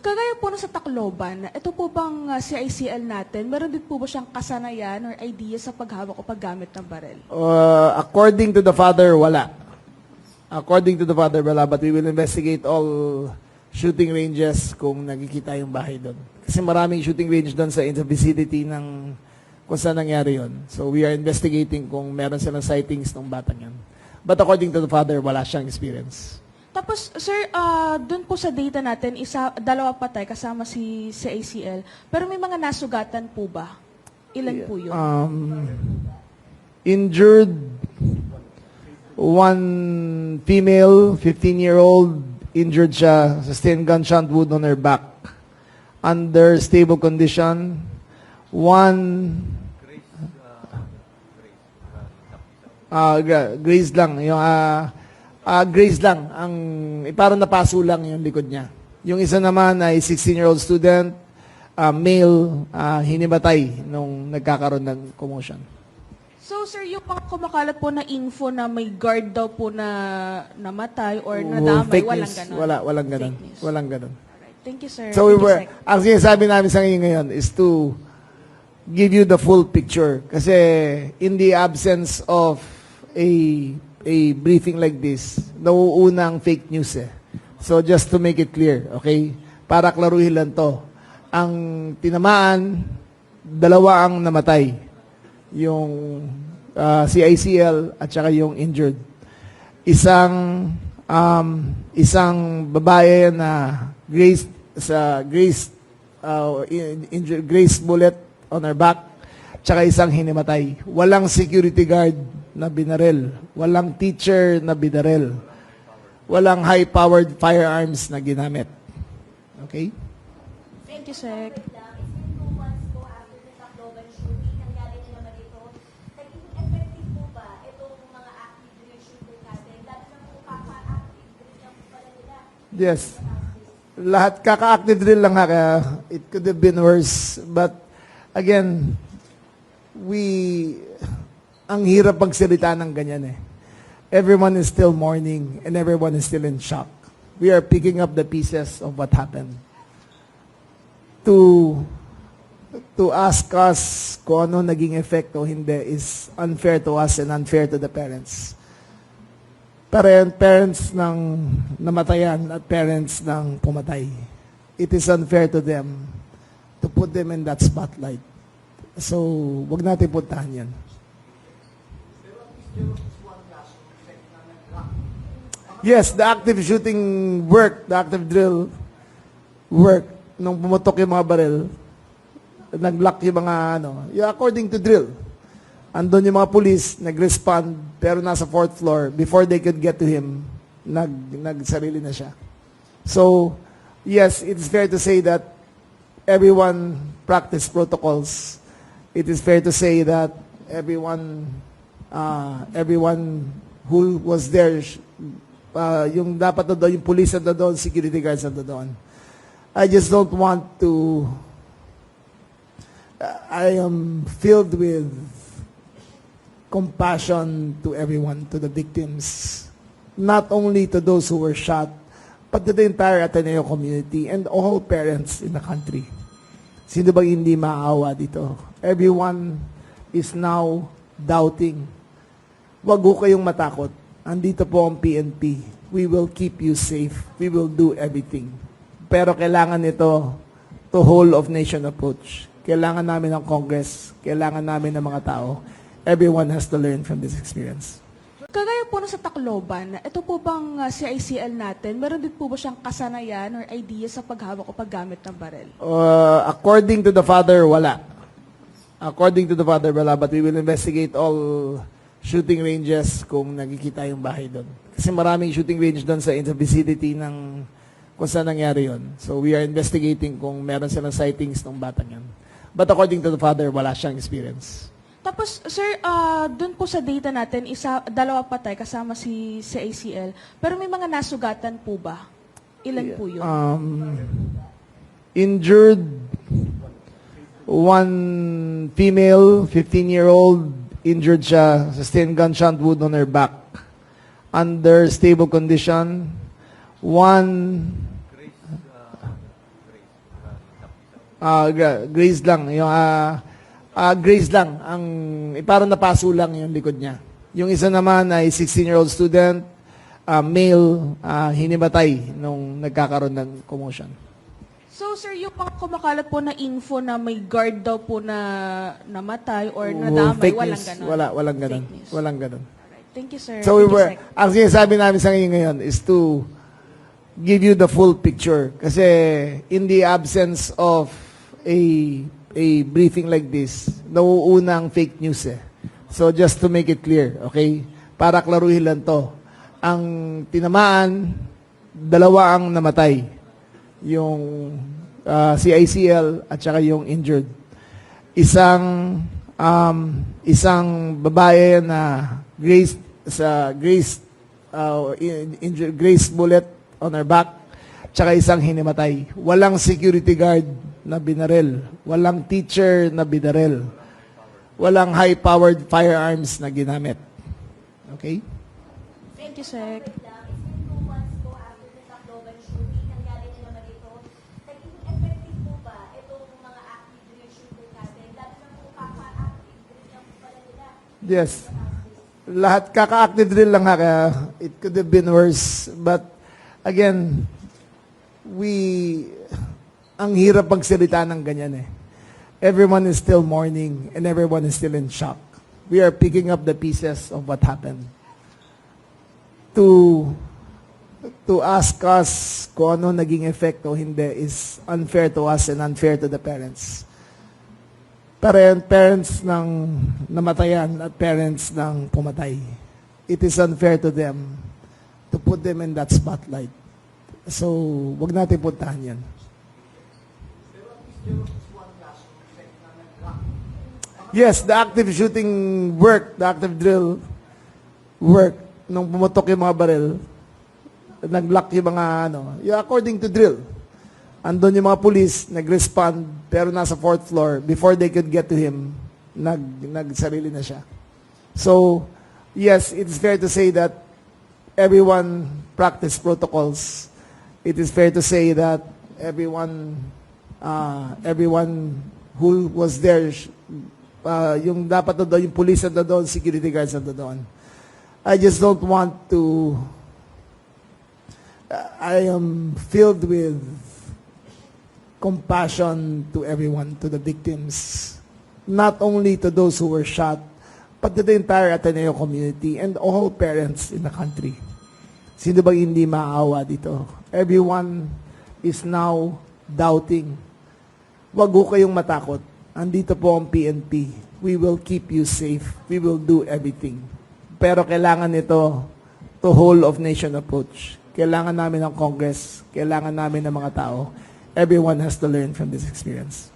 Kagaya po sa Tacloban, ito po bang CICL natin, meron din po ba siyang kasanayan or idea sa paghawak o paggamit ng barel? According to the father, wala. According to the father, wala. But we will investigate all shooting ranges kung nakikita yung bahay doon. Kasi maraming shooting range doon sa in the vicinity ng kung saan nangyari yun. So we are investigating kung meron silang sightings ng batang yan. But according to the father, wala siyang experience. Tapos, sir, doon po sa data natin, dalawa patay kasama si CICL. Pero may mga nasugatan po ba? Ilan po yun? Injured, one female, 15-year-old, injured siya, sustained gunshot wound on her back. Under stable condition. One, Grace lang, yung Grace lang, ang parang napaso lang yung likod niya. Yung isa naman ay 16-year-old student, male, hinimatay nung nagkakaroon ng commotion. So, sir, yung mga kumakalat po na info na may guard daw po na namatay or nadamay, Fake walang news. ganon? Walang ganon. Fake news. Walang ganon. Alright. Thank you, sir. So Thank you, Sec. ang sinasabi namin sa inyo ngayon is to give you the full picture. Kasi in the absence of a briefing like this, nauuna ang fake news eh. So just to make it clear, okay? Para klaruhin lang to. Ang tinamaan, dalawa ang namatay. Yung CICL at saka yung injured. Isang babae na Grace bullet on her back, tsaka isang hinimatay. Walang security guard na binarel. Walang teacher na binarel. Walang high-powered firearms na ginamit. Okay? Thank you, Sec. It's been 2 months po after the Tacloban shooting. Nangyari na naman ito. Naging effective po ba itong mga active drill shooter natin? Lalo na po kaka-active drill lang po pala nila. Yes. Lahat kaka-active drill lang ha, kaya it could have been worse. But again, ang hirap magsalita ng ganyan eh. Everyone is still mourning and everyone is still in shock. We are picking up the pieces of what happened. To ask us kung ano naging effect o hindi is unfair to us and unfair to the parents. Parents ng namatayan at parents ng pumatay. It is unfair to them to put them in that spotlight. So, wag natin puntahan yan. Yes, the active shooting work, the active drill work, nung pumutok yung mga baril, nag-lock yung mga according to drill. Andun yung mga police, nag-respond, pero nasa 4th floor. Before they could get to him, nagsarili na siya. So, yes, it's fair to say that everyone practiced protocols. It is fair to say that everyone who was there, yung dapat na doon, yung police na doon, security guards na doon. I just don't want to, I am filled with compassion to everyone, to the victims. Not only to those who were shot, but to the entire Ateneo community and all parents in the country. Sino bang hindi maawa dito? Everyone is now doubting. Wag ho kayong matakot. Andito po ang PNP. We will keep you safe. We will do everything. Pero kailangan ito to whole of nation approach. Kailangan namin ng Congress. Kailangan namin ng mga tao. Everyone has to learn from this experience. Kagaya po sa Tacloban, ito po bang CICL natin, meron din po ba siyang kasanayan or idea sa paghawak o paggamit ng barel? According to the father, wala. According to the father, wala. But we will investigate all shooting ranges kung nakikita yung bahay doon. Kasi maraming shooting range doon sa in the vicinity ng kung saan nangyari yun. So we are investigating kung meron silang sightings ng batang yan. But according to the father, wala siyang experience. Tapos, sir, doon po sa data natin, dalawa patay kasama si CICL. Pero may mga nasugatan po ba? Ilan po yun? Injured, one female, 15-year-old, injured siya, sustained gunshot wound on her back. Under stable condition. One, Grace lang. Yung, Grace lang. Parang napaso lang yung likod niya. Yung isa naman ay 16-year-old student, male, hinimatay nung nagkakaroon ng commotion. So, sir, yung mga kumakalat po na info na may guard daw po na namatay or nadamay, Fake walang news. ganon? Walang ganon. Fake news. Walang ganon. Alright. Thank you, sir. So we Thank you, were, Sec. ang sinasabi namin sa inyo ngayon is to give you the full picture. Kasi in the absence of a briefing like this, nauuna ang fake news eh. So just to make it clear, okay? Para klaruhin lang to. Ang tinamaan, dalawa ang namatay. Yung CICL at saka yung injured. Isang babae na Grace bullet on her back, tsaka isang hinimatay. Walang security guard na binaril. Walang teacher na binaril. Walang high-powered firearms na ginamit. Okay? Thank you, Sec. It's been 2 months po after the Tacloban shooting. Nangyari na naman ito. Naging effective po ba itong mga active drill shooter natin? Lalo na po kaka-active drill lang po pala nila. Yes. Lahat kaka-active drill lang ha, kaya it could have been worse. But again, ang hirap magsalita ng ganyan eh. Everyone is still mourning and everyone is still in shock. We are picking up the pieces of what happened. To ask us kung ano naging effect o hindi is unfair to us and unfair to the parents. Parents ng namatayan at parents ng pumatay. It is unfair to them to put them in that spotlight. So, wag natin puntahan yan. Yes, the active shooting work, the active drill work, nung pumutok yung mga baril, nag-lock yung mga according to drill. Andun yung mga police, nag-respond, pero nasa 4th floor. Before they could get to him, nagsarili na siya. So, yes, it's fair to say that everyone practiced protocols. It is fair to say that everyone who was there, yung dapat na doon, yung police na doon, security guards na doon. I just don't want to, I am filled with compassion to everyone, to the victims. Not only to those who were shot, but to the entire Ateneo community and all parents in the country. Sino bang hindi maawa dito? Everyone is now doubting. Wag ho kayong matakot. Andito po ang PNP. We will keep you safe. We will do everything. Pero kailangan ito to whole of nation approach. Kailangan namin ng Congress. Kailangan namin ng mga tao. Everyone has to learn from this experience.